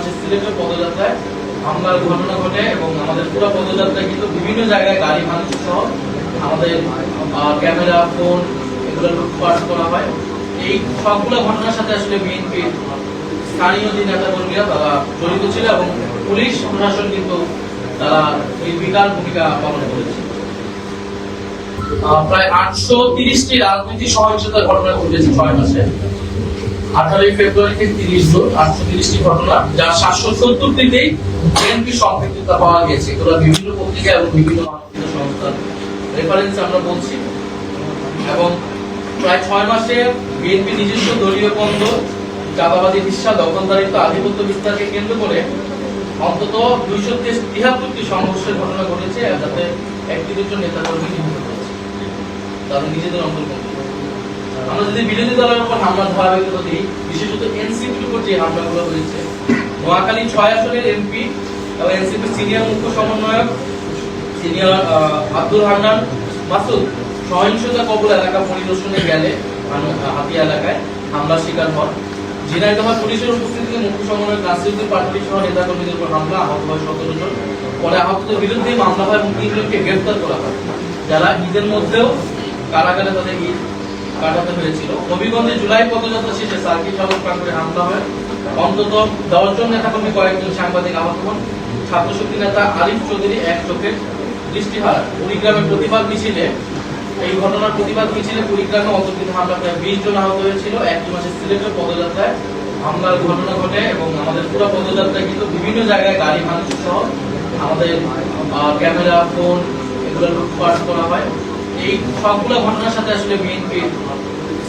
মাসের সিলেটের পদযাত্রায় হামলার ঘটনা ঘটে এবং আমাদের পুরো পদযাত্রায় কিন্তু বিভিন্ন জায়গায় গাড়ি ভাঙচুর সহ আমাদের ক্যামেরা, ফোন এগুলো লুটপাট করা হয়। এই সবগুলো ঘটনার সাথে আসলে বিএনপির স্থানীয় যে নেতাকর্মীরা তারা জড়িত ছিল এবং পুলিশ প্রশাসন কিন্তু তারা নির্বিকার ভূমিকা পালন করেছে। প্রায় 830টি রাজনৈতিক সহিংসতার ঘটনা ঘটেছে 6 মাসে। 18 ফেব্রুয়ারি থেকে 30 জুন 830টি ঘটনা, যার 770টিতেই বিএনপি সম্পৃক্ততা পাওয়া গেছে। এগুলো বিভিন্ন পত্রিকা এবং বিভিন্ন মানবাধিকার সংস্থার রেফারেন্সে আমরা বলছি। এবং প্রায় 6 মাসে বিএনপি নিজস্ব দলীয় কন্দ, চাঁদাবাদী হিস্সা, দখলদারিত্ব, আধিপত্য বিস্তারকে কেন্দ্র করে অন্তত 273টি সংঘর্ষের ঘটনা ঘটেছে, যাতে 31 জন নেতাকর্মী নিহত হয়েছে তাদের নিজেদের অন্তর্ভুক্ত। আমরা যদি বিরোধী দলের উপর হামলার ধারাবাহিকতা দিই, বিশেষত এনসিপির উপর যে হামলাগুলো হয়েছে, নোয়াখালী 6 আসনের এমপি এবং এনসিপির সিনিয়র মুখ্য সমন্বয়ক সিনিয়র আব্দুল হান্নান মাসুদ সহিংসতা কবল এলাকা পরিদর্শনে গেলে হাতিয়া এলাকায় হামলার শিকার হন। ঝিনাইদহ পুলিশের উপস্থিতিতে মুখ্য সমন্বয়ক নাসিরুদ্দিন পাটোয়ারি সহ নেতাকর্মীদের উপর হামলা, আহত হয় 17 জন। পরে আহতদের বিরুদ্ধে মামলা হয় এবং 3 জনকে গ্রেফতার করা হয়, যারা ঈদের মধ্যেও কারাগারে তাদের ঈদ কাটাতে হয়েছিল। হবিগঞ্জে জুলাই পদযাত্রা শেষে সার্কিট হাউস প্রাঙ্গণে হামলা হয়, অন্তত 10 জন নেতাকর্মী, কয়েকজন সাংবাদিক আহত হন। ছাত্রশক্তি নেতা আরিফ চৌধুরী এক চোখের দৃষ্টিহারা। কুড়িগ্রামের প্রতিবাদ মিছিলে, এই ঘটনার প্রতিবাদ মিছিলে কুড়িগ্রামে অতর্কিত হামলা প্রায় 20 জন আহত হয়েছিল। 1 মাসের সিলেটের পদযাত্রায় হামলার ঘটনা ঘটে এবং আমাদের পুরো পদযাত্রায় কিন্তু বিভিন্ন জায়গায় গাড়ি ভাঙচুর সহ আমাদের ক্যামেরা, ফোন এগুলো লুটপাট করা হয়। এই সবগুলো ঘটনার সাথে আসলে বিএনপির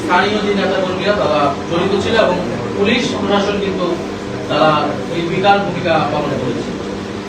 স্থানীয় যে নেতাকর্মীরা তারা জড়িত ছিল এবং পুলিশ প্রশাসন কিন্তু তারা নির্বিকার ভূমিকা পালন করেছে।